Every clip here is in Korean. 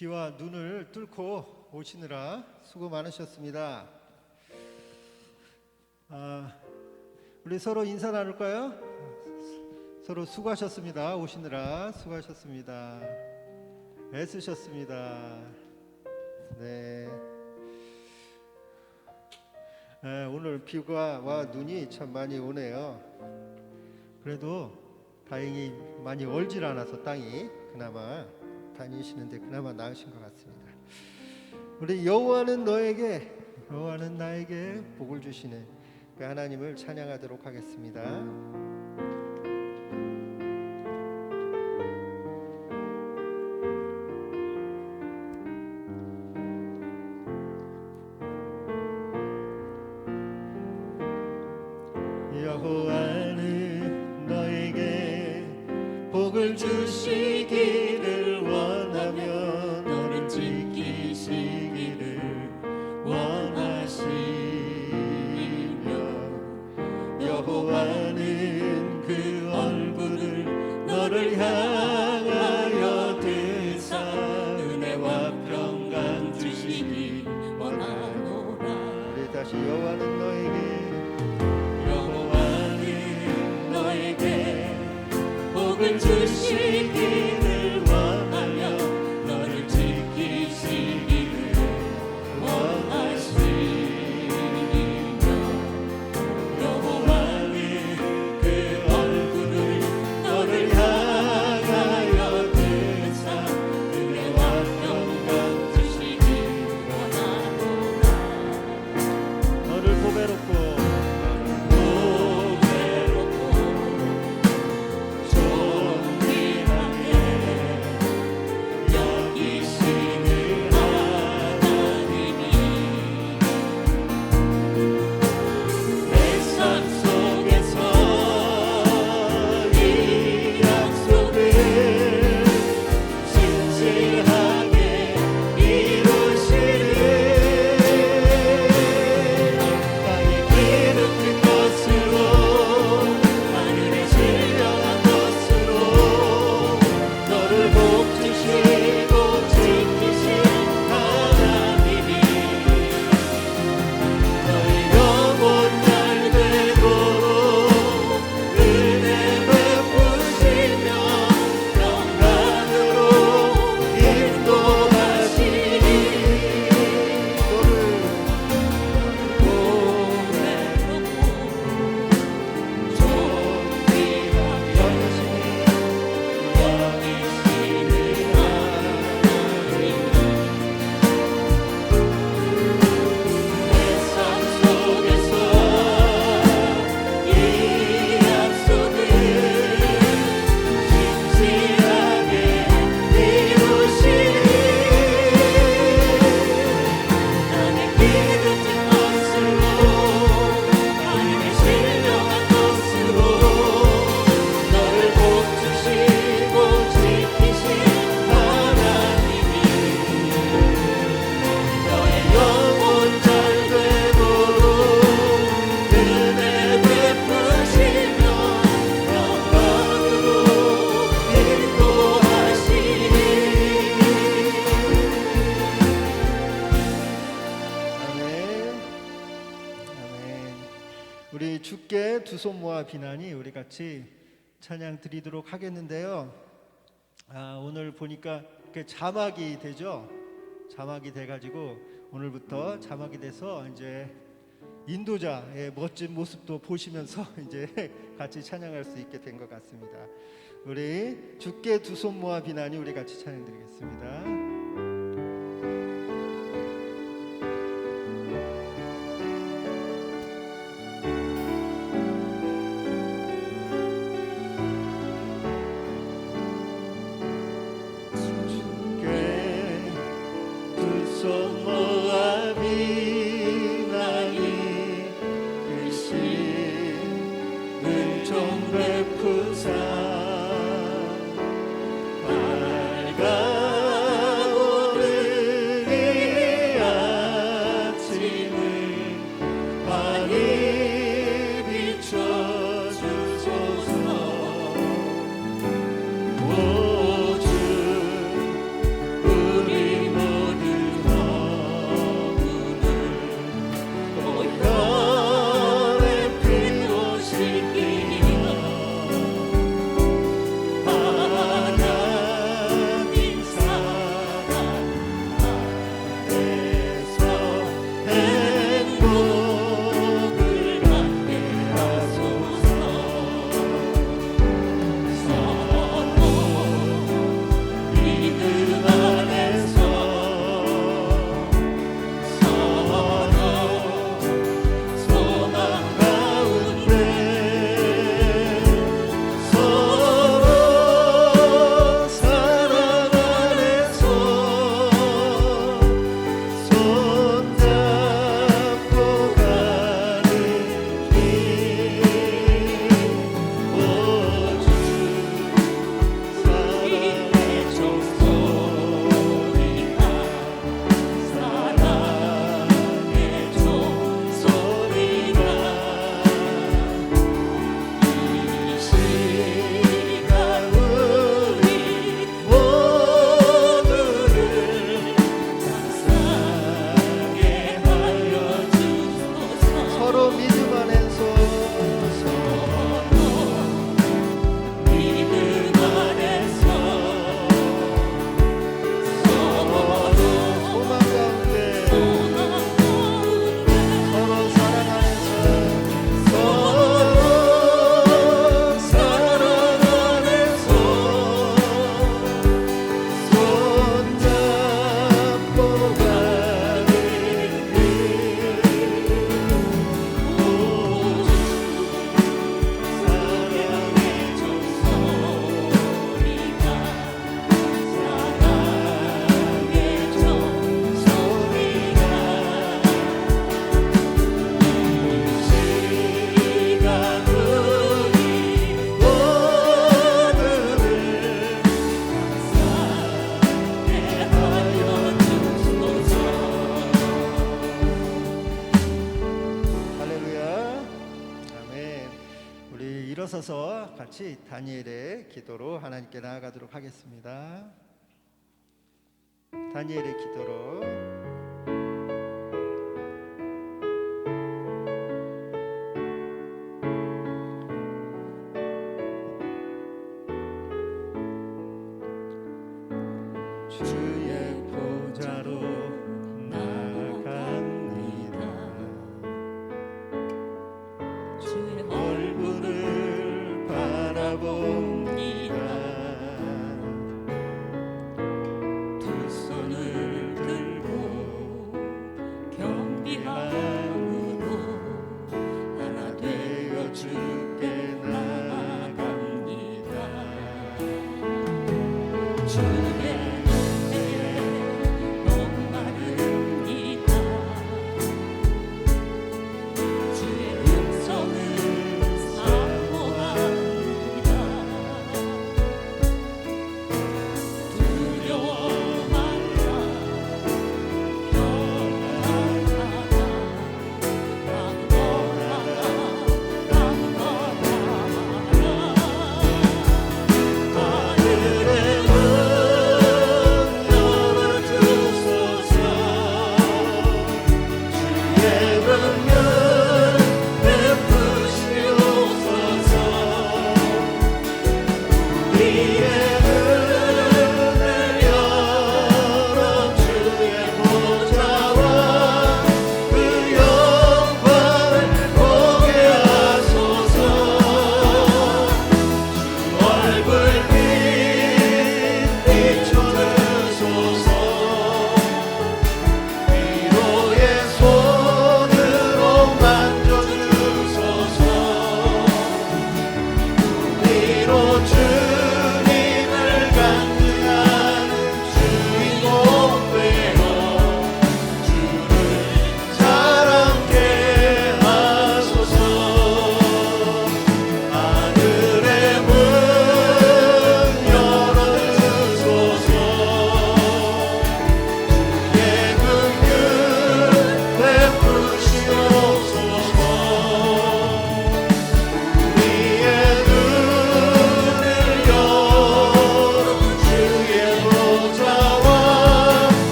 비와 눈을 뚫고 오시느라 수고 많으셨습니다. 우리 서로 인사 나눌까요? 서로 수고하셨습니다. 오시느라 수고하셨습니다. 애쓰셨습니다. 네. 오늘 비가 와 눈이 참 많이 오네요. 그래도 다행히 많이 얼질 않아서 땅이 그나마 다니시는데 그나마 나으신 것 같습니다. 우리 여호와는 나에게 복을 주시는 그 하나님을 찬양하도록 하겠습니다. 여호와는 너에게 복을 주시기를 원하며 너를 지키시기를 원하시며 여호와는 그 얼굴을 너를 향하여 드사 은혜와 평강 주시기 원하노라. 우리 다시 여호와는 너에게 복을 주시기를 원하며 너를 지키시기를 원하시며 여호와는 그 얼굴을 너를 향하여 드사 은혜와 평강 주시기 원하노라. 너를 보배롭고 우리 주께 두 손 모아 비나니 우리 같이 찬양 드리도록 하겠는데요. 오늘 보니까 이렇게 자막이 되죠. 자막이 돼가지고 오늘부터 자막이 돼서 이제 인도자의 멋진 모습도 보시면서 이제 같이 찬양할 수 있게 된 것 같습니다. 우리 주께 두 손 모아 비나니 우리 같이 찬양 드리겠습니다. 손 모아 비나니 크신 은총 베푸사 밝아 일어서서 같이 다니엘의 기도로 하나님께 나아가도록 하겠습니다. 다니엘의 기도로. 주의 보좌로 나아갑니다. 주의 얼굴을 바라봅니다. 두 손을 들고 경비함으로 하나 되어 주께 나아갑니다. 주의 주님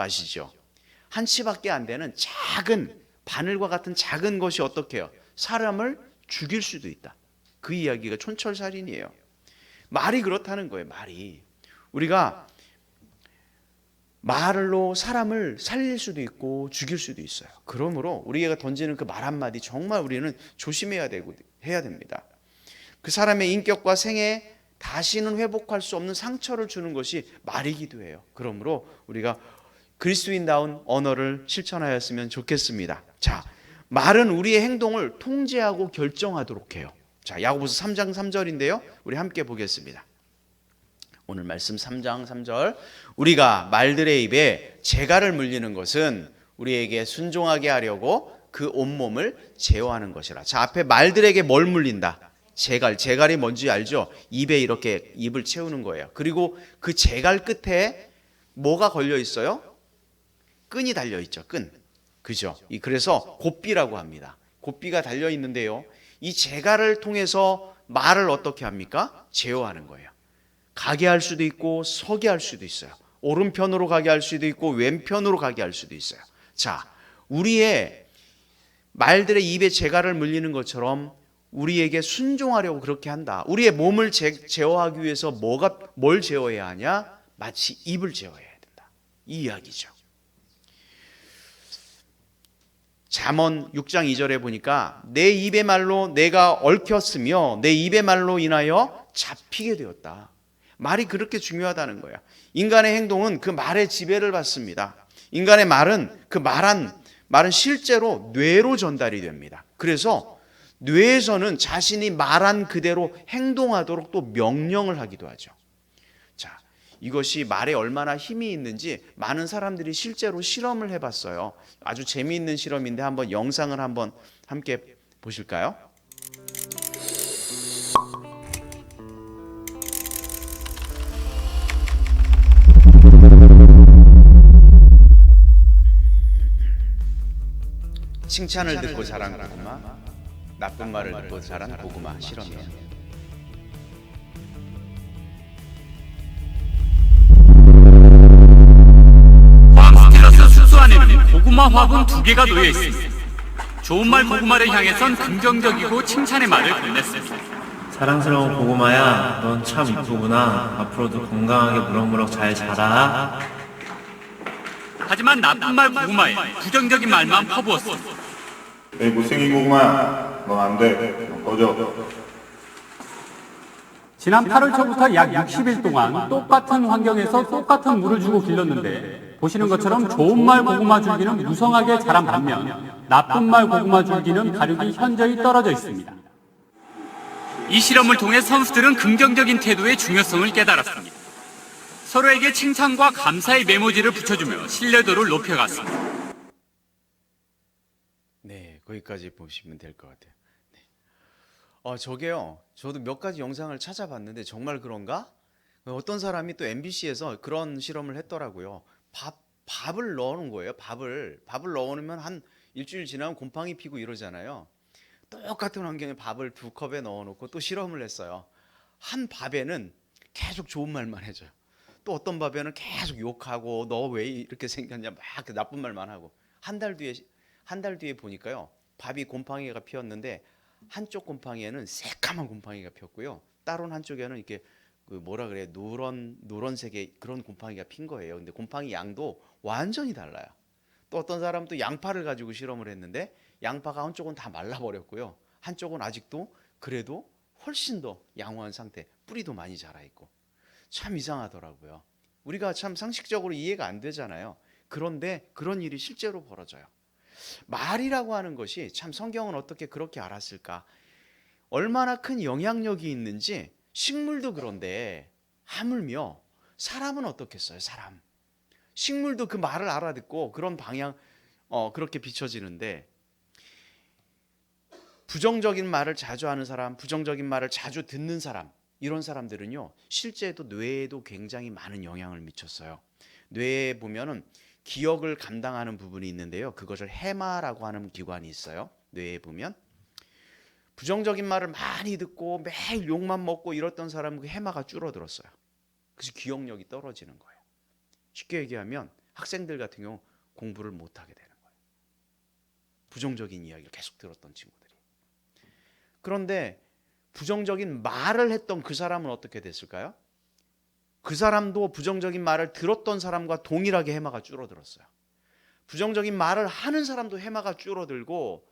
거 아시죠? 한 치밖에 안 되는 작은 바늘과 같은 작은 것이 어떻게 해요? 사람을 죽일 수도 있다. 그 이야기가 촌철살인이에요. 말이 그렇다는 거예요. 말이 우리가 말로 사람을 살릴 수도 있고 죽일 수도 있어요. 그러므로 우리가 던지는 그 말 한마디 정말 우리는 조심해야 되고 해야 됩니다. 그 사람의 인격과 생에 다시는 회복할 수 없는 상처를 주는 것이 말이기도 해요. 그러므로 우리가 그리스도인다운 언어를 실천하였으면 좋겠습니다. 자, 말은 우리의 행동을 통제하고 결정하도록 해요. 자, 야고보서 3장 3절인데요. 우리 함께 보겠습니다. 오늘 말씀 3장 3절. 우리가 말들의 입에 재갈을 물리는 것은 우리에게 순종하게 하려고 그 온몸을 제어하는 것이라. 자, 앞에 말들에게 뭘 물린다? 재갈. 재갈이 뭔지 알죠? 입에 이렇게 입을 채우는 거예요. 그리고 그 재갈 끝에 뭐가 걸려 있어요? 끈이 달려 있죠. 끈. 그죠? 그래서 곱비라고 합니다. 곱비가 달려 있는데요. 이 재갈을 통해서 말을 어떻게 합니까? 제어하는 거예요. 가게 할 수도 있고 서게 할 수도 있어요. 오른편으로 가게 할 수도 있고 왼편으로 가게 할 수도 있어요. 자, 우리의 말들의 입에 재갈을 물리는 것처럼 우리에게 순종하려고 그렇게 한다. 우리의 몸을 제어하기 위해서 뭘 제어해야 하냐? 마치 입을 제어해야 된다. 이 이야기죠. 잠언 6장 2절에 보니까 내 입의 말로 내가 얽혔으며 내 입의 말로 인하여 잡히게 되었다. 말이 그렇게 중요하다는 거야. 인간의 행동은 그 말의 지배를 받습니다. 인간의 말은 말은 실제로 뇌로 전달이 됩니다. 그래서 뇌에서는 자신이 말한 그대로 행동하도록 또 명령을 하기도 하죠. 자, 이것이 말에 얼마나 힘이 있는지 많은 사람들이 실제로 실험을 해봤어요. 아주 재미있는 실험인데 한번 영상을 한번 함께 보실까요? 칭찬을 듣고 자란 고구마, 나쁜 말을 듣고 자란 고구마 실험이에요. 스텔러스 숙소 안에는 고구마 화분 2개가 놓여 있습니다. 좋은 말 고구마를 향해선 긍정적이고 칭찬의 말을 건넸습니다. 사랑스러운 고구마야, 넌 참 이쁘구나. 앞으로도 건강하게 무럭무럭 잘 자라. 하지만 나쁜 말 고구마에 부정적인 말만 퍼부었습니다. 에이 못생긴 고구마야, 넌 안 돼. 너 꺼져. 지난 8월 초부터 약 60일 동안 똑같은 환경에서 똑같은 물을 주고 길렀는데 보시는 것처럼 좋은 말 고구마 줄기는 무성하게 자란 반면 나쁜 말 고구마 줄기는 발육이 현저히 떨어져 있습니다. 이 실험을 통해 선수들은 긍정적인 태도의 중요성을 깨달았습니다. 서로에게 칭찬과 감사의 메모지를 붙여주며 신뢰도를 높여갔습니다. 네, 거기까지 보시면 될 것 같아요. 네. 저게요. 저도 몇 가지 영상을 찾아봤는데 정말 그런가? 어떤 사람이 또 MBC에서 그런 실험을 했더라고요. 밥을 넣어놓은 거예요. 밥을 넣어놓으면 한 일주일 지나면 곰팡이 피고 이러잖아요. 똑같은 환경에 밥을 2컵에 넣어놓고 또 실험을 했어요. 한 밥에는 계속 좋은 말만 해줘요. 또 어떤 밥에는 계속 욕하고 너 왜 이렇게 생겼냐 막 나쁜 말만 하고 한 달 뒤에 보니까요. 밥이 곰팡이가 피었는데 한쪽 곰팡이에는 새까만 곰팡이가 피었고요. 다른 한쪽에는 이렇게 노란색의 그런 곰팡이가 핀 거예요. 근데 곰팡이 양도 완전히 달라요. 또 어떤 사람은 또 양파를 가지고 실험을 했는데 양파가 한쪽은 다 말라버렸고요. 한쪽은 아직도 그래도 훨씬 더 양호한 상태, 뿌리도 많이 자라있고. 참 이상하더라고요. 우리가 참 상식적으로 이해가 안 되잖아요. 그런데 그런 일이 실제로 벌어져요. 말이라고 하는 것이 참 성경은 어떻게 그렇게 알았을까? 얼마나 큰 영향력이 있는지 식물도 그런데 하물며 사람은 어떻겠어요? 사람. 식물도 그 말을 알아듣고 그런 방향 그렇게 비춰지는데 부정적인 말을 자주 하는 사람, 부정적인 말을 자주 듣는 사람 이런 사람들은요 실제도 뇌에도 굉장히 많은 영향을 미쳤어요. 뇌에 보면은 기억을 감당하는 부분이 있는데요. 그것을 해마라고 하는 기관이 있어요. 뇌에 보면 부정적인 말을 많이 듣고 매일 욕만 먹고 이랬던 사람은 그 해마가 줄어들었어요. 그래서 기억력이 떨어지는 거예요. 쉽게 얘기하면 학생들 같은 경우 공부를 못하게 되는 거예요. 부정적인 이야기를 계속 들었던 친구들이. 그런데 부정적인 말을 했던 그 사람은 어떻게 됐을까요? 그 사람도 부정적인 말을 들었던 사람과 동일하게 해마가 줄어들었어요. 부정적인 말을 하는 사람도 해마가 줄어들고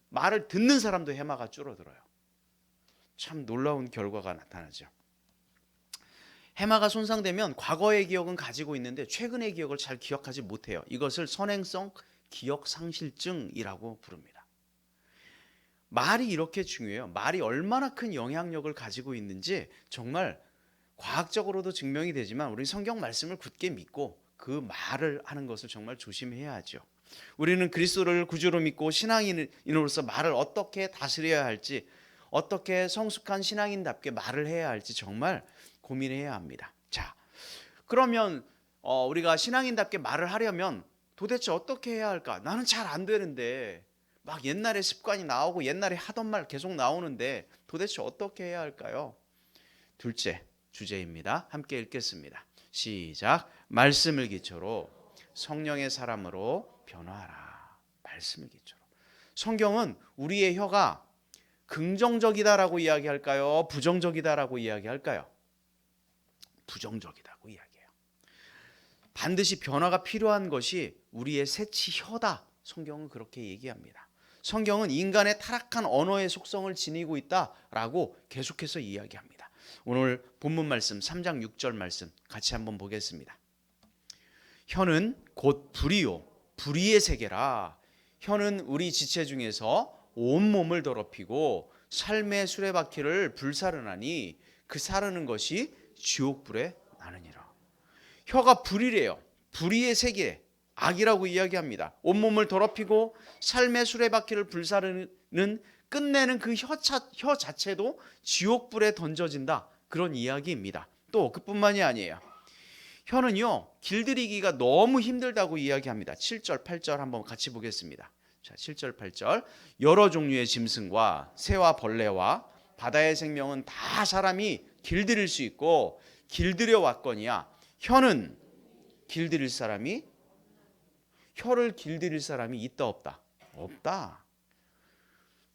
말을 듣는 사람도 해마가 줄어들어요. 참 놀라운 결과가 나타나죠. 해마가 손상되면 과거의 기억은 가지고 있는데 최근의 기억을 잘 기억하지 못해요. 이것을 선행성 기억상실증이라고 부릅니다. 말이 이렇게 중요해요. 말이 얼마나 큰 영향력을 가지고 있는지 정말 과학적으로도 증명이 되지만 우리 성경 말씀을 굳게 믿고 그 말을 하는 것을 정말 조심해야 하죠. 우리는 그리스도를 구주로 믿고 신앙인으로서 말을 어떻게 다스려야 할지, 어떻게 성숙한 신앙인답게 말을 해야 할지 정말 고민해야 합니다. 자, 그러면 우리가 신앙인답게 말을 하려면 도대체 어떻게 해야 할까? 나는 잘 안 되는데, 막 옛날에 습관이 나오고 옛날에 하던 말 계속 나오는데 도대체 어떻게 해야 할까요? 둘째 주제입니다. 함께 읽겠습니다. 시작. 말씀을 기초로 성령의 사람으로 변화하라. 말씀을 기초로. 성경은 우리의 혀가 긍정적이다라고 이야기할까요? 부정적이다라고 이야기할까요? 부정적이다고 이야기해요. 반드시 변화가 필요한 것이 우리의 새치 혀다. 성경은 그렇게 얘기합니다. 성경은 인간의 타락한 언어의 속성을 지니고 있다라고 계속해서 이야기합니다. 오늘 본문 말씀 3장 6절 말씀 같이 한번 보겠습니다. 혀는 곧 불이요 불의의 세계라. 혀는 우리 지체 중에서 온몸을 더럽히고 삶의 수레바퀴를 불사르나니 그 사르는 것이 지옥불에 나느니라. 혀가 불이래요. 불의의 세계, 악이라고 이야기합니다. 온몸을 더럽히고 삶의 수레바퀴를 불사르는 끝내는 그 혀 자체도 지옥불에 던져진다. 그런 이야기입니다. 또 그뿐만이 아니에요. 혀는요 길들이기가 너무 힘들다고 이야기합니다. 7절 8절 한번 같이 보겠습니다. 자, 7절 8절. 여러 종류의 짐승과 새와 벌레와 바다의 생명은 다 사람이 길들일 수 있고 길들여 왔거니와 혀는 길들일 사람이 혀를 길들일 사람이 있다 없다? 없다.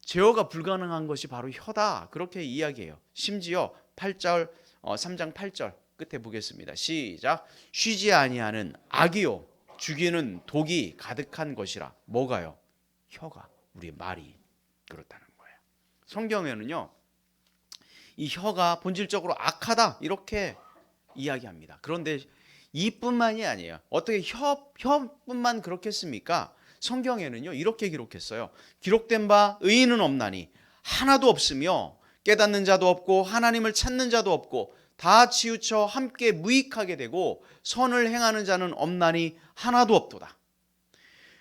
제어가 불가능한 것이 바로 혀다. 그렇게 이야기해요. 심지어 8절 3장 8절 끝에 보겠습니다. 시작. 쉬지 아니하는 악이요 죽이는 독이 가득한 것이라. 뭐가요? 혀가, 우리 말이 그렇다는 거예요. 성경에는요 이 혀가 본질적으로 악하다 이렇게 이야기합니다. 그런데 이뿐만이 아니에요. 어떻게 혀뿐만 그렇겠습니까? 성경에는요 이렇게 기록했어요. 기록된 바 의인은 없나니 하나도 없으며 깨닫는 자도 없고 하나님을 찾는 자도 없고 다 치우쳐 함께 무익하게 되고 선을 행하는 자는 없나니 하나도 없도다.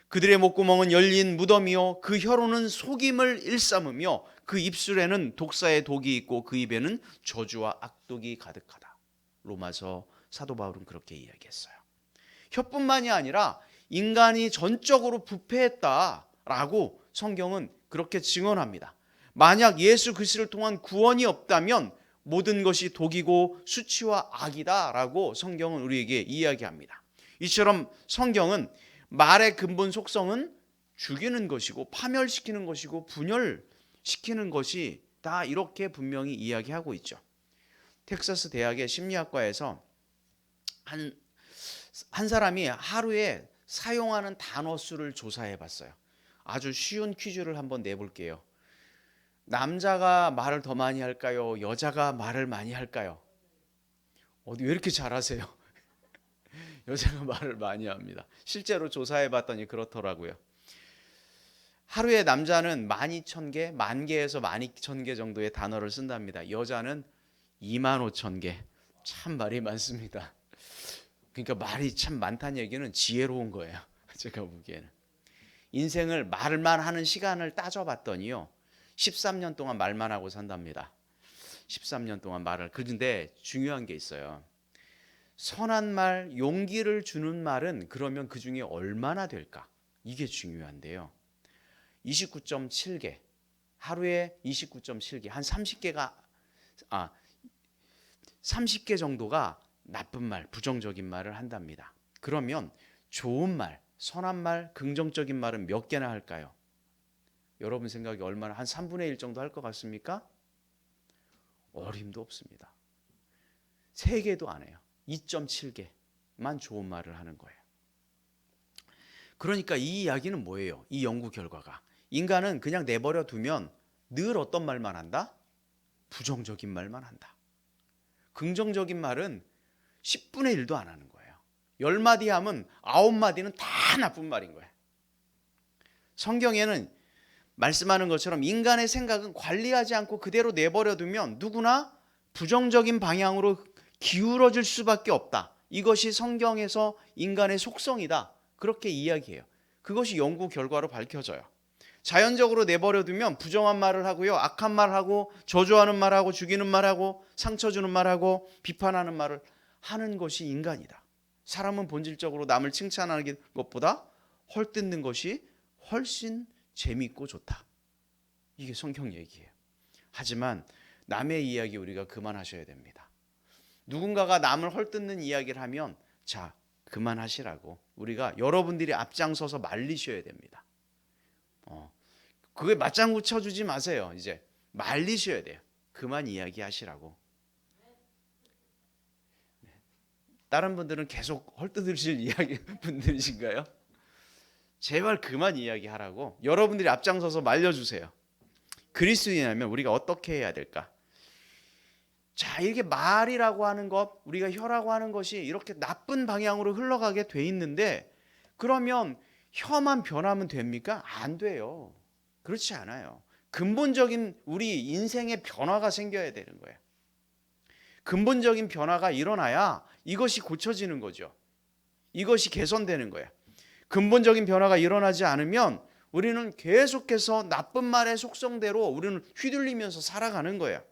그들의 목구멍은 열린 무덤이요 그 혀로는 속임을 일삼으며 그 입술에는 독사의 독이 있고 그 입에는 저주와 악독이 가득하다. 로마서 사도 바울은 그렇게 이야기했어요. 혀뿐만이 아니라 인간이 전적으로 부패했다라고 성경은 그렇게 증언합니다. 만약 예수 그리스도를 통한 구원이 없다면 모든 것이 독이고 수치와 악이다라고 성경은 우리에게 이야기합니다. 이처럼 성경은 말의 근본 속성은 죽이는 것이고 파멸시키는 것이고 분열시키는 것이 다 이렇게 분명히 이야기하고 있죠. 텍사스 대학의 심리학과에서 한 사람이 하루에 사용하는 단어 수를 조사해 봤어요. 아주 쉬운 퀴즈를 한번 내볼게요. 남자가 말을 더 많이 할까요? 여자가 말을 많이 할까요? 왜 이렇게 잘하세요? 여자가 말을 많이 합니다. 실제로 조사해 봤더니 그렇더라고요. 하루에 남자는 12,000개, 10,000개에서 12,000개 정도의 단어를 쓴답니다. 여자는 25,000개. 참 말이 많습니다. 그러니까 말이 참 많다는 얘기는 지혜로운 거예요. 제가 보기에는. 인생을 말만 하는 시간을 따져봤더니요. 13년 동안 말만 하고 산답니다. 13년 동안 말을. 그런데 중요한 게 있어요. 선한 말, 용기를 주는 말은 그러면 그 중에 얼마나 될까? 이게 중요한데요. 29.7개. 하루에 29.7개. 한 30개 정도가 나쁜 말, 부정적인 말을 한답니다. 그러면 좋은 말, 선한 말, 긍정적인 말은 몇 개나 할까요? 여러분 생각이 얼마나, 한 3분의 1 정도 할 것 같습니까? 어림도 없습니다. 3개도 안 해요. 2.7개만 좋은 말을 하는 거예요. 그러니까 이 이야기는 뭐예요? 이 연구 결과가, 인간은 그냥 내버려 두면 늘 어떤 말만 한다? 부정적인 말만 한다. 긍정적인 말은 10분의 1도 안 하는 거예요. 10마디 하면 9마디는 다 나쁜 말인 거예요. 성경에는 말씀하는 것처럼 인간의 생각은 관리하지 않고 그대로 내버려 두면 누구나 부정적인 방향으로 기울어질 수밖에 없다. 이것이 성경에서 인간의 속성이다. 그렇게 이야기해요. 그것이 연구 결과로 밝혀져요. 자연적으로 내버려 두면 부정한 말을 하고요, 악한 말을 하고, 저주하는 말하고, 죽이는 말하고, 상처 주는 말하고, 비판하는 말을 하는 것이 인간이다. 사람은 본질적으로 남을 칭찬하는 것보다 헐뜯는 것이 훨씬 재미있고 좋다. 이게 성경 얘기예요. 하지만 남의 이야기 우리가 그만하셔야 됩니다. 누군가가 남을 헐뜯는 이야기를 하면 자, 그만하시라고 우리가, 여러분들이 앞장서서 말리셔야 됩니다. 그게 맞장구 쳐주지 마세요. 이제 말리셔야 돼요. 그만 이야기하시라고. 다른 분들은 계속 헐뜯으실 이야기 분들이신가요? 제발 그만 이야기하라고 여러분들이 앞장서서 말려주세요. 그리스도인이라면 우리가 어떻게 해야 될까? 자, 이렇게 말이라고 하는 것, 우리가 혀라고 하는 것이 이렇게 나쁜 방향으로 흘러가게 돼 있는데, 그러면 혀만 변하면 됩니까? 안 돼요. 그렇지 않아요. 근본적인 우리 인생의 변화가 생겨야 되는 거예요. 근본적인 변화가 일어나야 이것이 고쳐지는 거죠. 이것이 개선되는 거예요. 근본적인 변화가 일어나지 않으면 우리는 계속해서 나쁜 말의 속성대로 우리는 휘둘리면서 살아가는 거예요.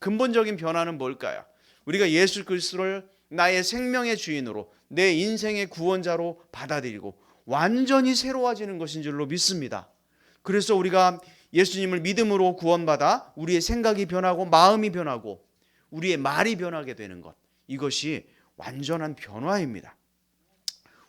근본적인 변화는 뭘까요? 우리가 예수 그리스도를 나의 생명의 주인으로, 내 인생의 구원자로 받아들이고 완전히 새로워지는 것인 줄로 믿습니다. 그래서 우리가 예수님을 믿음으로 구원받아 우리의 생각이 변하고 마음이 변하고 우리의 말이 변하게 되는 것, 이것이 완전한 변화입니다.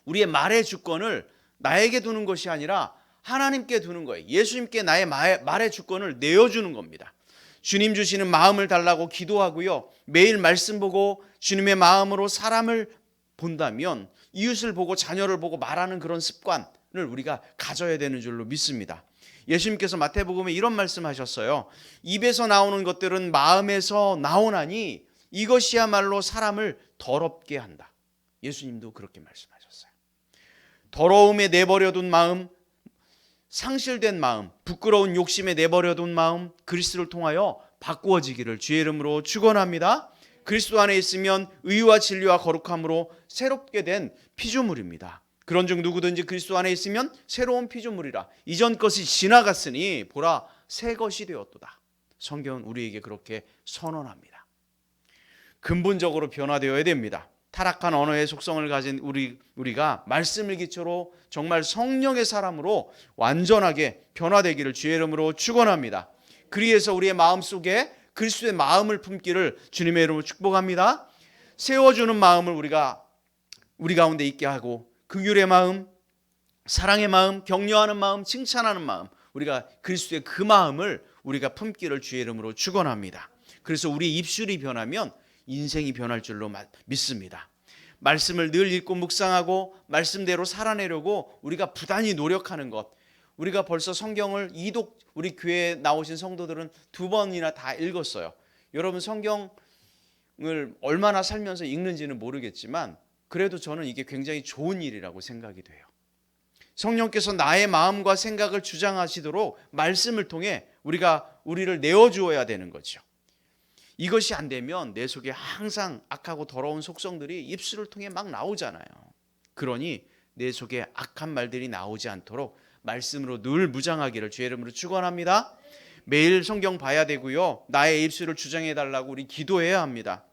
우리의 말의 주권을 나에게 두는 것이 아니라 하나님께 두는 거예요. 예수님께 나의 말의 주권을 내어주는 겁니다. 주님 주시는 마음을 달라고 기도하고요, 매일 말씀 보고 주님의 마음으로 사람을 본다면 이웃을 보고 자녀를 보고 말하는 그런 습관을 우리가 가져야 되는 줄로 믿습니다. 예수님께서 마태복음에 이런 말씀하셨어요. 입에서 나오는 것들은 마음에서 나오나니 이것이야말로 사람을 더럽게 한다. 예수님도 그렇게 말씀하셨어요. 더러움에 내버려둔 마음, 상실된 마음, 부끄러운 욕심에 내버려둔 마음, 그리스도를 통하여 바꾸어지기를 주의 이름으로 축원합니다. 그리스도 안에 있으면 의와 진리와 거룩함으로 새롭게 된 피조물입니다. 그런즉 누구든지 그리스도 안에 있으면 새로운 피조물이라. 이전 것이 지나갔으니 보라 새 것이 되었도다. 성경은 우리에게 그렇게 선언합니다. 근본적으로 변화되어야 됩니다. 타락한 언어의 속성을 가진 우리가 말씀을 기초로 정말 성령의 사람으로 완전하게 변화되기를 주의 이름으로 축원합니다. 그리해서 우리의 마음속에 그리스도의 마음을 품기를 주님의 이름으로 축복합니다. 세워주는 마음을 우리 가운데 있게 하고, 긍휼의 마음, 사랑의 마음, 격려하는 마음, 칭찬하는 마음, 우리가 그리스도의 그 마음을 우리가 품기를 주의 이름으로 축원합니다. 그래서 우리 입술이 변하면 인생이 변할 줄로 믿습니다. 말씀을 늘 읽고 묵상하고 말씀대로 살아내려고 우리가 부단히 노력하는 것, 우리가 벌써 성경을 우리 교회에 나오신 성도들은 2번이나 다 읽었어요. 여러분 성경을 얼마나 살면서 읽는지는 모르겠지만 그래도 저는 이게 굉장히 좋은 일이라고 생각이 돼요. 성령께서 나의 마음과 생각을 주장하시도록 말씀을 통해 우리를 내어주어야 되는 거죠. 이것이 안 되면 내 속에 항상 악하고 더러운 속성들이 입술을 통해 막 나오잖아요. 그러니 내 속에 악한 말들이 나오지 않도록 말씀으로 늘 무장하기를 주의 이름으로 축원합니다. 매일 성경 봐야 되고요, 나의 입술을 주장해 달라고 우리 기도해야 합니다.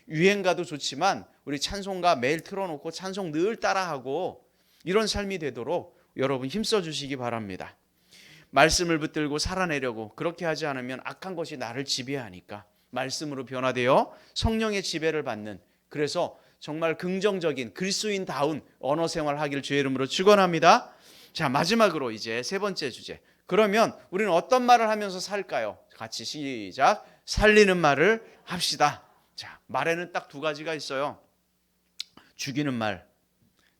유행가도 좋지만 우리 찬송가 매일 틀어놓고 찬송 늘 따라하고 이런 삶이 되도록 여러분 힘써 주시기 바랍니다. 말씀을 붙들고 살아내려고 그렇게 하지 않으면 악한 것이 나를 지배하니까 말씀으로 변화되어 성령의 지배를 받는, 그래서 정말 긍정적인 그리스도인다운 언어 생활하기를 주의 이름으로 축원합니다. 자, 마지막으로 이제 세 번째 주제. 그러면 우리는 어떤 말을 하면서 살까요? 같이 시작. 살리는 말을 합시다. 자, 말에는 딱 두 가지가 있어요. 죽이는 말,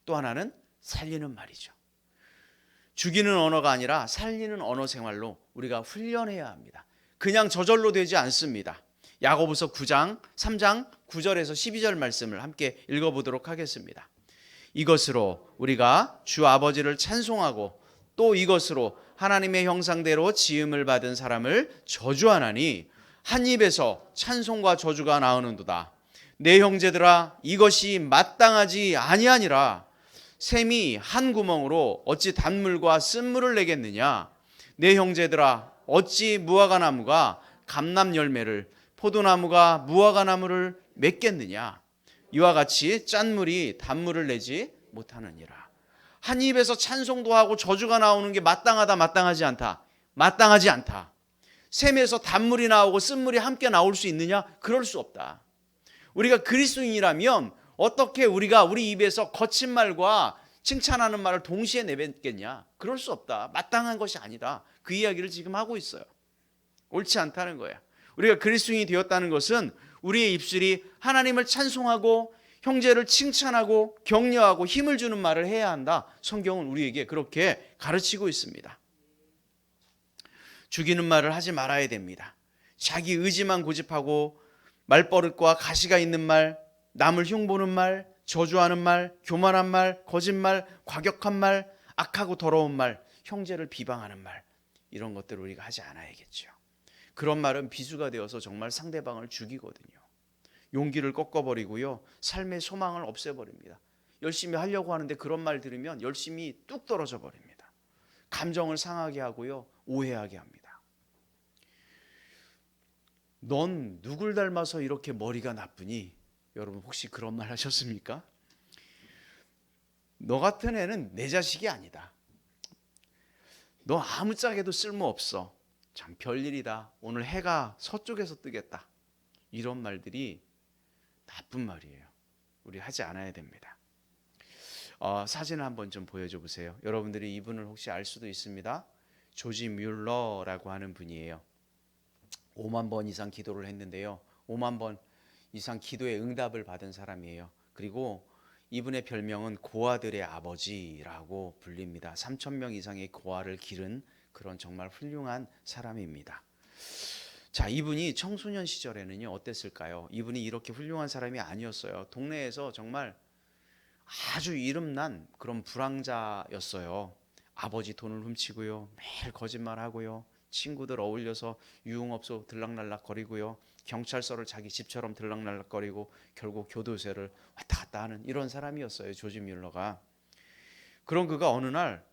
또 하나는 살리는 말이죠. 죽이는 언어가 아니라 살리는 언어 생활로 우리가 훈련해야 합니다. 그냥 저절로 되지 않습니다. 야고보서 9장 3장 9절에서 12절 말씀을 함께 읽어보도록 하겠습니다. 이것으로 우리가 주 아버지를 찬송하고 또 이것으로 하나님의 형상대로 지음을 받은 사람을 저주하나니 한 입에서 찬송과 저주가 나오는도다. 내 형제들아, 이것이 마땅하지 아니하니라. 샘이 한 구멍으로 어찌 단물과 쓴물을 내겠느냐. 내 형제들아, 어찌 무화과나무가 감람 열매를, 포도나무가 무화과나무를 맺겠느냐. 이와 같이 짠 물이 단물을 내지 못하느니라. 한 입에서 찬송도 하고 저주가 나오는 게 마땅하다, 마땅하지 않다? 마땅하지 않다. 샘에서 단물이 나오고 쓴물이 함께 나올 수 있느냐? 그럴 수 없다. 우리가 그리스도인이라면 어떻게 우리가 우리 입에서 거친 말과 칭찬하는 말을 동시에 내뱉겠냐? 그럴 수 없다. 마땅한 것이 아니다. 그 이야기를 지금 하고 있어요. 옳지 않다는 거야. 우리가 그리스도인이 되었다는 것은 우리의 입술이 하나님을 찬송하고 형제를 칭찬하고 격려하고 힘을 주는 말을 해야 한다. 성경은 우리에게 그렇게 가르치고 있습니다. 죽이는 말을 하지 말아야 됩니다. 자기 의지만 고집하고 말버릇과 가시가 있는 말, 남을 흉보는 말, 저주하는 말, 교만한 말, 거짓말, 과격한 말, 악하고 더러운 말, 형제를 비방하는 말, 이런 것들을 우리가 하지 않아야겠죠. 그런 말은 비수가 되어서 정말 상대방을 죽이거든요. 용기를 꺾어버리고요, 삶의 소망을 없애버립니다. 열심히 하려고 하는데 그런 말 들으면 열심히 뚝 떨어져 버립니다. 감정을 상하게 하고요, 오해하게 합니다. 넌 누굴 닮아서 이렇게 머리가 나쁘니? 여러분 혹시 그런 말 하셨습니까? 너 같은 애는 내 자식이 아니다. 너 아무짝에도 쓸모없어. 참 별일이다. 오늘 해가 서쪽에서 뜨겠다. 이런 말들이 나쁜 말이에요. 우리 하지 않아야 됩니다. 사진을 한번 좀 보여줘 보세요. 여러분들이 이분을 혹시 알 수도 있습니다. 조지 뮬러라고 하는 분이에요. 5만 번 이상 기도를 했는데요. 5만 번 이상 기도의 응답을 받은 사람이에요. 그리고 이분의 별명은 고아들의 아버지라고 불립니다. 3,000명 이상의 고아를 기른 그런 정말 훌륭한 사람입니다. 자, 이분이 청소년 시절에는요, 어땠을까요? 이분이 이렇게 훌륭한 사람이 아니었어요. 동네에서 정말 아주 이름난 그런 불황자였어요. 아버지 돈을 훔치고요, 매일 거짓말하고요, 친구들 어울려서 유흥업소 들락날락거리고요, 경찰서를 자기 집처럼 들락날락거리고 결국 교도소를 왔다 갔다 하는 이런 사람이었어요. 조지 뮬러가. 그런 그가 어느 날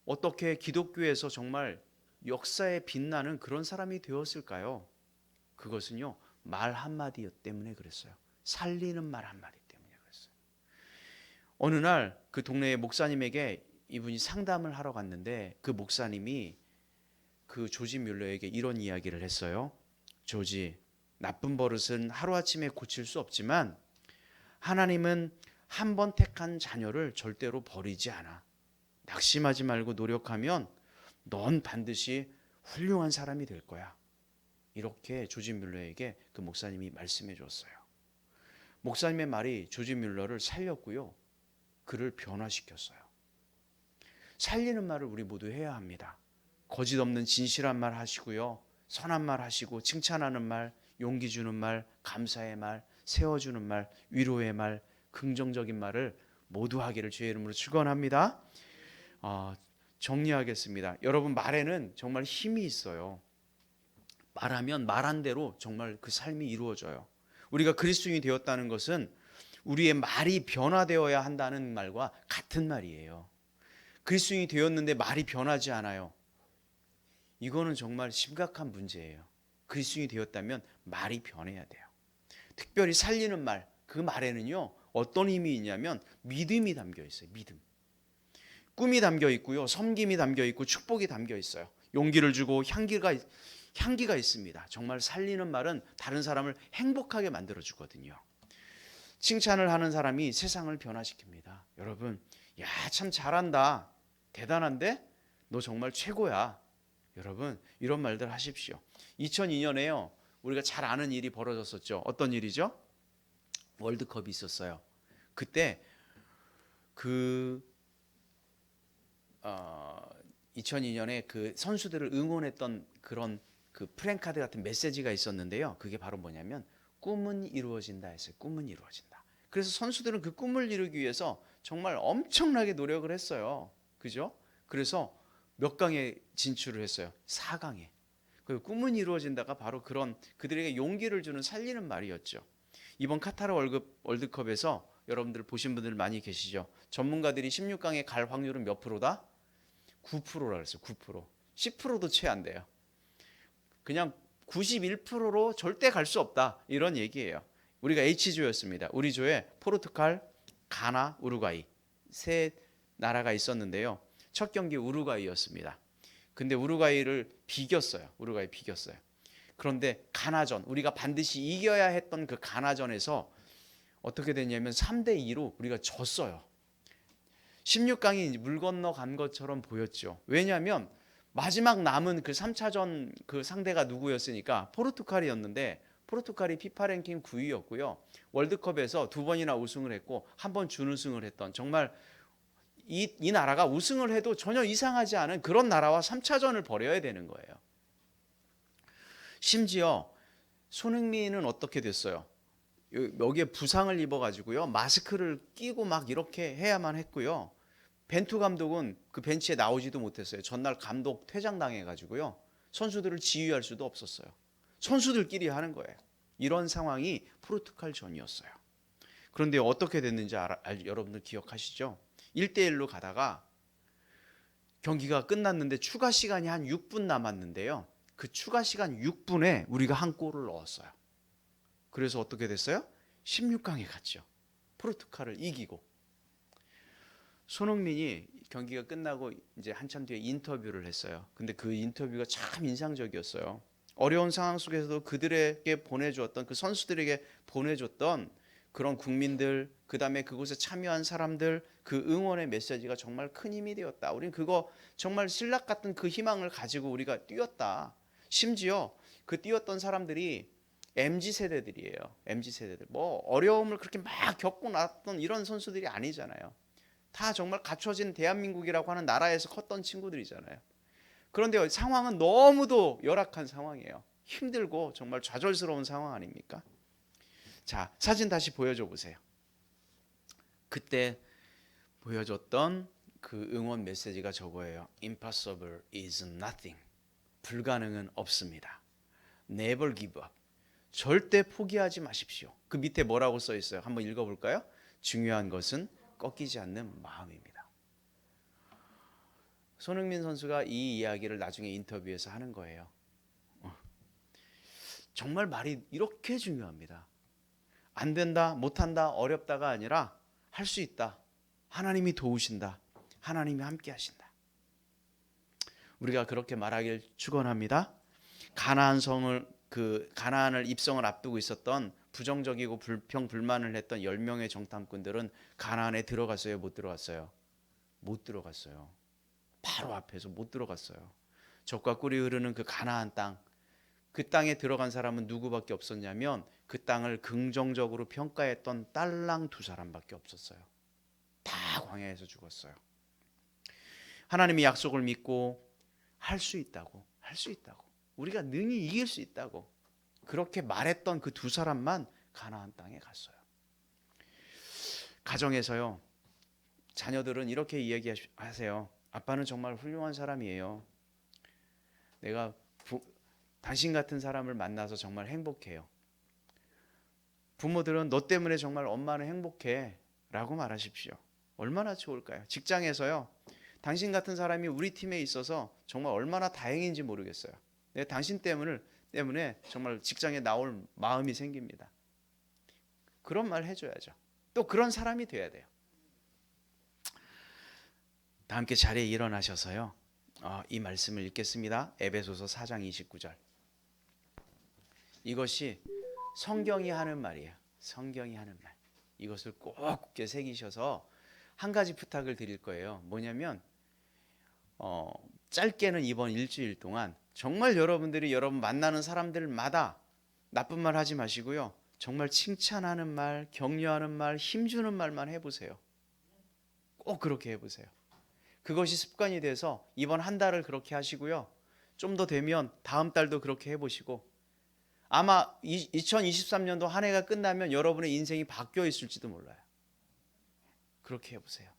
어떻게 기독교에서 정말 역사에 빛나는 그런 사람이 되었을까요? 그것은요, 말 한마디 때문에 그랬어요. 살리는 말 한마디 때문에 그랬어요. 어느 날 그 동네의 목사님에게 이분이 상담을 하러 갔는데 그 목사님이 그 조지 뮬러에게 이런 이야기를 했어요. 조지, 나쁜 버릇은 하루아침에 고칠 수 없지만 하나님은 한 번 택한 자녀를 절대로 버리지 않아. 낙심하지 말고 노력하면 넌 반드시 훌륭한 사람이 될 거야. 이렇게 조지 뮬러에게 그 목사님이 말씀해 줬어요. 목사님의 말이 조지 뮬러를 살렸고요, 그를 변화시켰어요. 살리는 말을 우리 모두 해야 합니다. 거짓 없는 진실한 말 하시고요, 선한 말 하시고, 칭찬하는 말, 용기 주는 말, 감사의 말, 세워주는 말, 위로의 말, 긍정적인 말을 모두 하기를 주의 이름으로 축원합니다. 정리하겠습니다. 여러분, 말에는 정말 힘이 있어요. 말하면 말한 대로 정말 그 삶이 이루어져요. 우리가 그리스도인이 되었다는 것은 우리의 말이 변화되어야 한다는 말과 같은 말이에요. 그리스도인이 되었는데 말이 변하지 않아요. 이거는 정말 심각한 문제예요. 그리스도인이 되었다면 말이 변해야 돼요. 특별히 살리는 말, 그 말에는요, 어떤 힘이 있냐면 믿음이 담겨 있어요. 믿음. 꿈이 담겨 있고요, 섬김이 담겨 있고, 축복이 담겨 있어요. 용기를 주고 향기가 있습니다. 정말 살리는 말은 다른 사람을 행복하게 만들어 주거든요. 칭찬을 하는 사람이 세상을 변화시킵니다. 여러분, 야, 참 잘한다. 대단한데? 너 정말 최고야. 여러분, 이런 말들 하십시오. 2002년에요. 우리가 잘 아는 일이 벌어졌었죠. 어떤 일이죠? 월드컵이 있었어요. 그때 2002년에 그 선수들을 응원했던 그런 그 프랭카드 같은 메시지가 있었는데요. 그게 바로 뭐냐면 꿈은 이루어진다 했어요. 꿈은 이루어진다. 그래서 선수들은 그 꿈을 이루기 위해서 정말 엄청나게 노력을 했어요. 그죠? 그래서 몇 강에 진출을 했어요? 4강에. 그 꿈은 이루어진다가 바로 그런 그들에게 용기를 주는 살리는 말이었죠. 이번 카타르 월드컵에서 여러분들 보신 분들 많이 계시죠? 전문가들이 16강에 갈 확률은 몇 프로다? 9%라 그랬어요. 9%. 10%도 채 안 돼요. 그냥 91%로 절대 갈 수 없다. 이런 얘기예요. 우리가 H조였습니다. 우리 조에 포르투갈, 가나, 우루과이 세 나라가 있었는데요. 첫 경기 우루과이였습니다. 근데 우루과이를 비겼어요. 우루과이 비겼어요. 그런데 가나전, 우리가 반드시 이겨야 했던 그 가나전에서 어떻게 됐냐면 3대2로 우리가 졌어요. 16강이 물 건너 간 것처럼 보였죠. 왜냐하면 마지막 남은 그 3차전 그 상대가 누구였으니까 포르투갈이었는데 포르투갈이 피파 랭킹 9위였고요. 월드컵에서 2번이나 우승을 했고 한 번 준우승을 했던 정말 이 나라가 우승을 해도 전혀 이상하지 않은 그런 나라와 3차전을 벌여야 되는 거예요. 심지어 손흥민은 어떻게 됐어요? 여기에 부상을 입어가지고요. 마스크를 끼고 막 이렇게 해야만 했고요. 벤투 감독은 그 벤치에 나오지도 못했어요. 전날 감독 퇴장당해가지고요. 선수들을 지휘할 수도 없었어요. 선수들끼리 하는 거예요. 이런 상황이 포르투갈전이었어요. 그런데 어떻게 됐는지 여러분들 기억하시죠? 1대1로 가다가 경기가 끝났는데 추가 시간이 한 6분 남았는데요. 그 추가 시간 6분에 우리가 한 골을 넣었어요. 그래서 어떻게 됐어요? 16강에 갔죠. 포르투갈을 이기고. 손흥민이 경기가 끝나고 이제 한참 뒤에 인터뷰를 했어요. 근데 그 인터뷰가 참 인상적이었어요. 어려운 상황 속에서도 그들에게 보내주었던 그 선수들에게 보내줬던 그런 국민들, 그 다음에 그곳에 참여한 사람들, 그 응원의 메시지가 정말 큰 힘이 되었다. 우리는 그거 정말 신락 같은 그 희망을 가지고 우리가 뛰었다. 심지어 그 뛰었던 사람들이 MZ세대들이에요. MZ세대들. 뭐 어려움을 그렇게 막 겪고 났던 이런 선수들이 아니잖아요. 다 정말 갖춰진 대한민국이라고 하는 나라에서 컸던 친구들이잖아요. 그런데 상황은 너무도 열악한 상황이에요. 힘들고 정말 좌절스러운 상황 아닙니까? 자, 사진 다시 보여줘 보세요. 그때 보여줬던 그 응원 메시지가 저거예요. Impossible is nothing. 불가능은 없습니다. Never give up. 절대 포기하지 마십시오. 그 밑에 뭐라고 써 있어요? 한번 읽어볼까요? 중요한 것은 꺾이지 않는 마음입니다. 손흥민 선수가 이 이야기를 나중에 인터뷰에서 하는 거예요. 정말 말이 이렇게 중요합니다. 안 된다, 못한다, 어렵다가 아니라 할 수 있다. 하나님이 도우신다. 하나님이 함께 하신다. 우리가 그렇게 말하길 축원합니다. 가나안을 입성을 앞두고 있었던 부정적이고 불평불만을 했던 10명의 정탐꾼들은 가나안에 들어갔어요? 못 들어갔어요? 못 들어갔어요. 바로 앞에서 못 들어갔어요. 젖과 꿀이 흐르는 그 가나안 땅, 그 땅에 들어간 사람은 누구밖에 없었냐면 그 땅을 긍정적으로 평가했던 딸랑 2사람밖에 없었어요. 다 광야에서 죽었어요. 하나님의 약속을 믿고 할 수 있다고, 우리가 능히 이길 수 있다고 그렇게 말했던 그 2사람만 가나안 땅에 갔어요. 가정에서요, 자녀들은 이렇게 이야기하세요. 아빠는 정말 훌륭한 사람이에요. 내가 당신 같은 사람을 만나서 정말 행복해요. 부모들은 너 때문에 정말 엄마는 행복해 라고 말하십시오. 얼마나 좋을까요? 직장에서요, 당신 같은 사람이 우리 팀에 있어서 정말 얼마나 다행인지 모르겠어요. 내가 당신 때문에 정말 직장에 나올 마음이 생깁니다. 그런 말 해줘야죠. 또 그런 사람이 돼야 돼요. 다 함께 자리에 일어나셔서요, 이 말씀을 읽겠습니다. 에베소서 4장 29절. 이것이 성경이 하는 말이에요. 성경이 하는 말. 이것을 꼭 굳게 새기셔서 한 가지 부탁을 드릴 거예요. 뭐냐면 짧게는 이번 일주일 동안 정말 여러분들이 여러분 만나는 사람들마다 나쁜 말 하지 마시고요. 정말 칭찬하는 말, 격려하는 말, 힘주는 말만 해보세요. 꼭 그렇게 해보세요. 그것이 습관이 돼서 이번 한 달을 그렇게 하시고요. 좀 더 되면 다음 달도 그렇게 해보시고 아마 2023년도 한 해가 끝나면 여러분의 인생이 바뀌어 있을지도 몰라요. 그렇게 해보세요.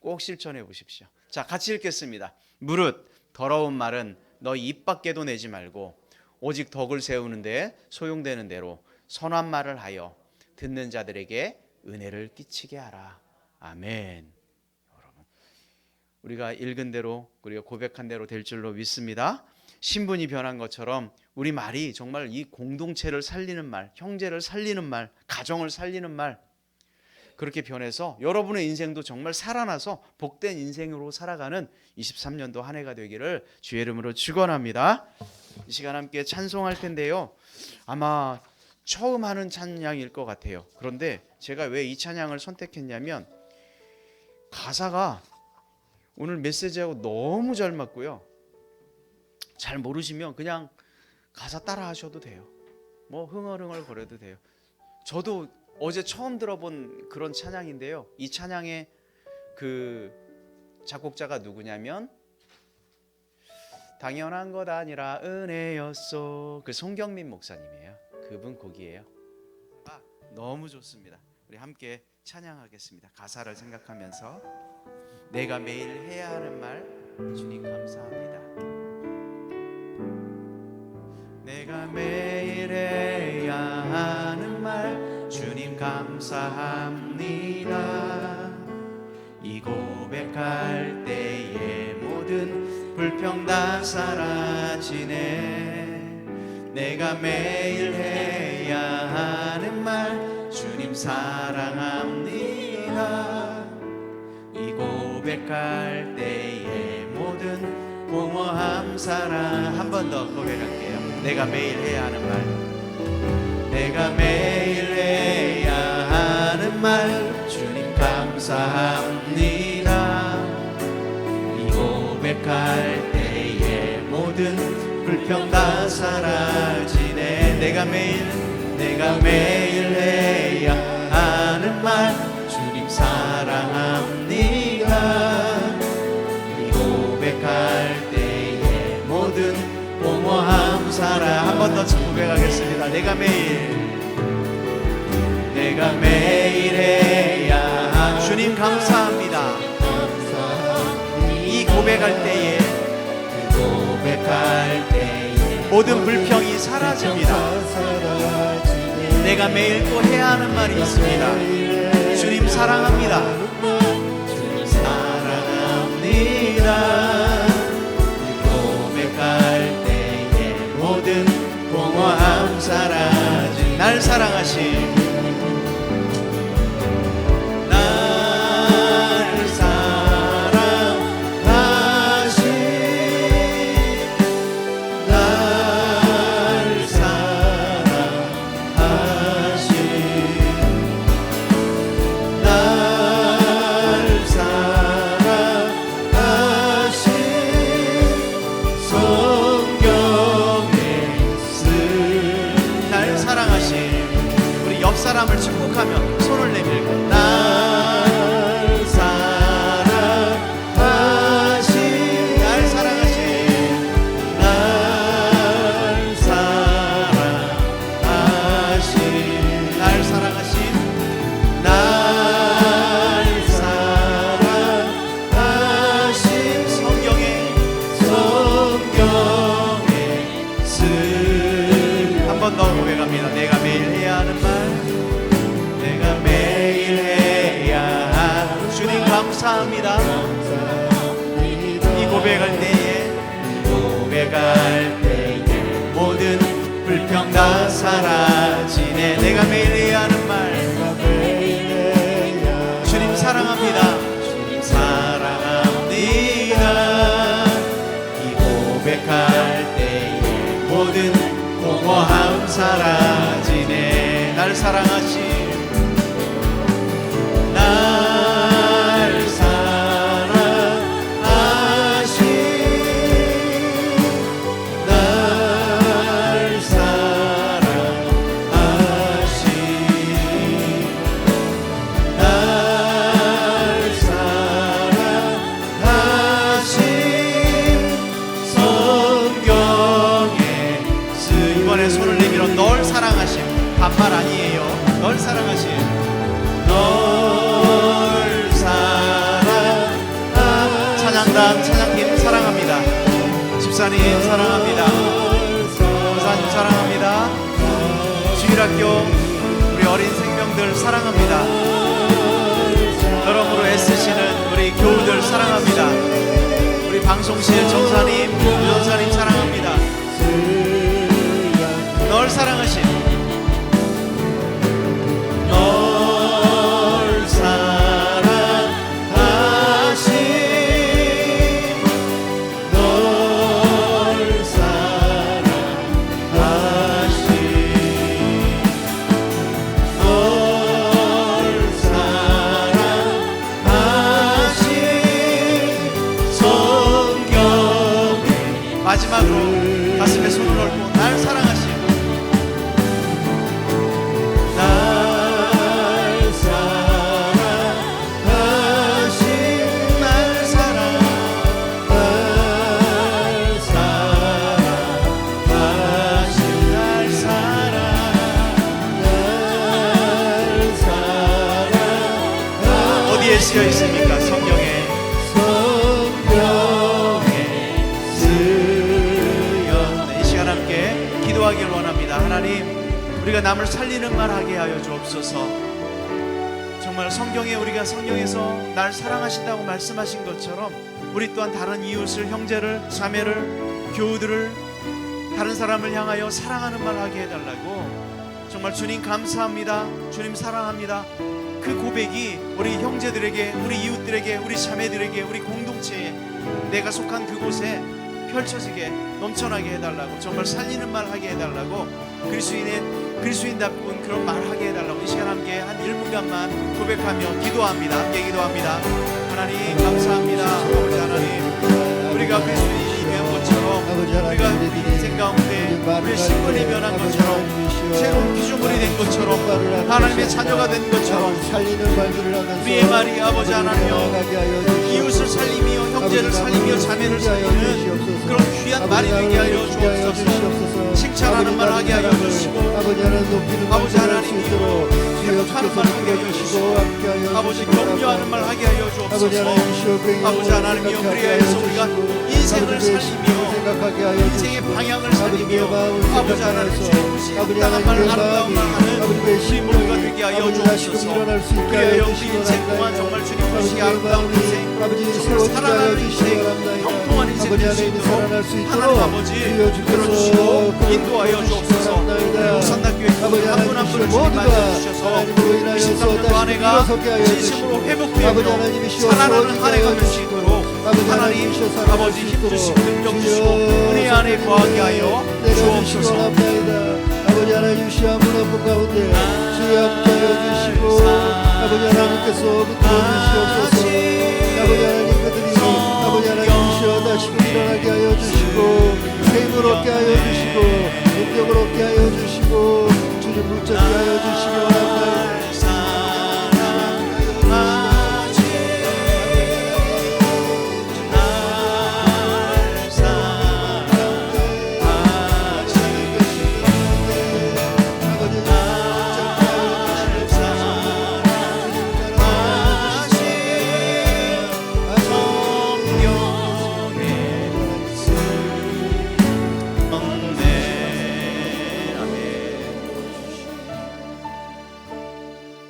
꼭 실천해 보십시오. 자, 같이 읽겠습니다. 무릇 더러운 말은 너희 입 밖에도 내지 말고 오직 덕을 세우는데 소용되는 대로 선한 말을 하여 듣는 자들에게 은혜를 끼치게 하라. 아멘. 여러분, 우리가 읽은 대로 우리가 고백한 대로 될 줄로 믿습니다. 신분이 변한 것처럼 우리 말이 정말 이 공동체를 살리는 말, 형제를 살리는 말, 가정을 살리는 말 그렇게 변해서 여러분의 인생도 정말 살아나서 복된 인생으로 살아가는 23년도 한 해가 되기를 주의 이름으로 축원합니다. 이 시간 함께 찬송할 텐데요. 아마 처음 하는 찬양일 것 같아요. 그런데 제가 왜 이 찬양을 선택했냐면 가사가 오늘 메시지하고 너무 잘 맞고요. 잘 모르시면 그냥 가사 따라 하셔도 돼요. 뭐 흥얼흥얼 거려도 돼요. 저도 어제 처음 들어본 그런 찬양인데요. 이 찬양의 그 작곡자가 누구냐면 당연한 것 아니라 은혜였소. 그 송경민 목사님이에요. 그분 곡이에요. 너무 좋습니다. 우리 함께 찬양하겠습니다. 가사를 생각하면서 내가 매일 해야 하는 말 주님 감사합니다. 내가 매일 해야 하는 말 주님 감사합니다. 이 고백할 때의 모든 불평 다 사라지네. 내가 매일 해야 하는 말 주님 사랑합니다. 이 고백할 때의 모든 공허함 사랑. 한 번 더 고백할게요. 내가 매일 해야 하는 말 내가 매일 해야 하는 말 주님 감사합니다. 이 고백할 때의 모든 불평 다 사라지네. 내가 매일 해야 하는 말 주님 사랑합니다. 이 고백할 때의 모든 공허함 사랑. 한 번 더 고백하겠습니다. 내가 매일 해야 주님 감사합니다. 이 고백할 때에 모든 불평이 사라집니다. 내가 매일 또 해야 하는 말이 있습니다. 주님 사랑합니다. 주님 사랑합니다. 고백할 때의 모든 공허함 사라진 날 사랑하신 사람을 축복하며 손을 내밀고 날 사랑하신 날 사랑하신 날 사랑하신 날 사랑하신 날 사랑하신 성경의 스 한 번 더 고백합니다. 내가 매일 해야 하는 말 주님 감사합니다. 이 고백할 때에 모든 불평 다 사라지네. 내가 매일 해야 하는 말 주님 사랑합니다. 주님 사랑합니다. 이 고백할 때에 모든 공허함 사라지네. 날 사랑하신 말 아니에요. 널 사랑하신 널 사랑. 찬양단 찬양팀 사랑합니다. 집사님 사랑합니다. 권사님 사랑합니다. 주일학교 우리 어린 생명들 사랑합니다. 여러모로 애쓰시는 우리 교우들 사랑합니다. 우리 방송실 전사님, 유전사님 사랑합니다. 널 사랑하신 널 사랑하신 널 사랑하신 널 사랑하신 성경에 마지막으로 가슴에 손을 얹고 날 사랑하신 어디에 쓰여 있습니까? 성경에 쓰였네. 이 시간 함께 기도하길 원합니다. 하나님, 우리가 남을 살리는 말 하게 하여 주옵소서. 정말 성경에 우리가 성경에서 날 사랑하신다고 말씀하신 것처럼 우리 또한 다른 이웃을, 형제를, 자매를, 교우들을, 다른 사람을 향하여 사랑하는 말 하게 해달라고. 정말 주님 감사합니다. 주님 사랑합니다. 그 고백이 우리 형제들에게, 우리 이웃들에게, 우리 자매들에게, 우리 공동체에, 내가 속한 그곳에 펼쳐지게, 넘쳐나게 해달라고. 정말 살리는 말 하게 해달라고. 그리스도인답군 그런 말 하게 해달라고. 이 시간 함께 한 1분간만 고백하며 기도합니다. 함께 기도합니다. 하나님 감사합니다. 아버지 하나님, 우리가 그리스도인이 된 것처럼, 우리가 우리 인생 가운데 우리의 신분이 변한 것처럼, 새로운 피조물이 된 것처럼, 하나님의 자녀가 된 것처럼, 우리의 말이 아버지 하나님여 이웃을 살리며 형제를 살리며 자매를 살리는 그런 귀한 말이 되게 하여 주옵소서. 칭찬하는 말 하게 하여 주시고, 아버지 하나님이여 협하는 말 하게 하여 주시고, 아버지 격려하는 말 하게 하여 주옵소서. 아버지 하나님이여 그리하여서 우리가 인생을 살리며 인생의 방향을 살리며 아버지 하나님 주님이 합당한 말, 아름다운 말 하는 우리 모두가 되게 하여 주옵소서. 그리하여 우리 인생 동안 정말 주님 보시기에 아름다운 인생, 정말 살아가는 인생, 형통한 인생 될 수 있도록 하나님 아버지 들어주시고 인도하여 주옵소서. 용산단교회 한 분 한 분을 주님 만져주셔서 23년도 한 해가 진심으로 회복되며 살아나는 한 해가 될 수 있도록 하나님 아버지 힘주시고 능력 주시고 은혜 안에 거하게 하여 주옵소서. 아버지 하나님 시험 문화품 가운데 주여 함께하여 주시고, 아버지 하나님께서 붙들어주시옵소서. 아버지 하나님 그들이 아버지 하나님 시험 다시금 일어나게 하여 주시고, 힘을 얻게 하여 주시고, 능력을 얻게 하여 주시고, 주를 붙잡게 하여 주시기 원합니다.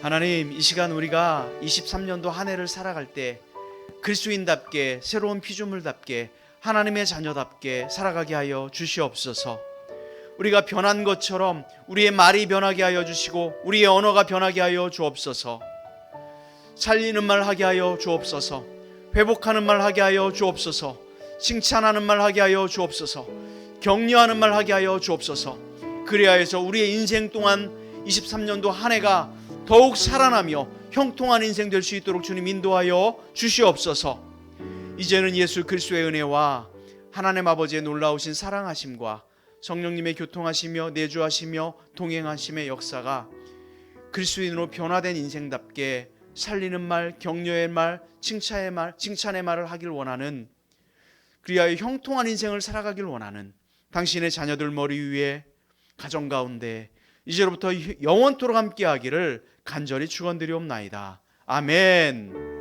하나님, 이 시간 우리가 23년도 한 해를 살아갈 때 그리스도인답게, 새로운 피조물답게, 하나님의 자녀답게 살아가게 하여 주시옵소서. 우리가 변한 것처럼 우리의 말이 변하게 하여 주시고, 우리의 언어가 변하게 하여 주옵소서. 살리는 말 하게 하여 주옵소서. 회복하는 말 하게 하여 주옵소서. 칭찬하는 말 하게 하여 주옵소서. 격려하는 말 하게 하여 주옵소서. 그리하여서 우리의 인생 동안 23년도 한 해가 더욱 살아나며 형통한 인생 될 수 있도록 주님 인도하여 주시옵소서. 이제는 예수 그리스도의 은혜와 하나님 아버지의 놀라우신 사랑하심과 성령님의 교통하시며 내주하시며 동행하심의 역사가 그리스도인으로 변화된 인생답게 살리는 말, 격려의 말, 칭찬의 말을 하길 원하는, 그리하여 형통한 인생을 살아가길 원하는 당신의 자녀들 머리 위에, 가정 가운데 이제로부터 영원토록 함께하기를 간절히 축원드리옵나이다. 아멘.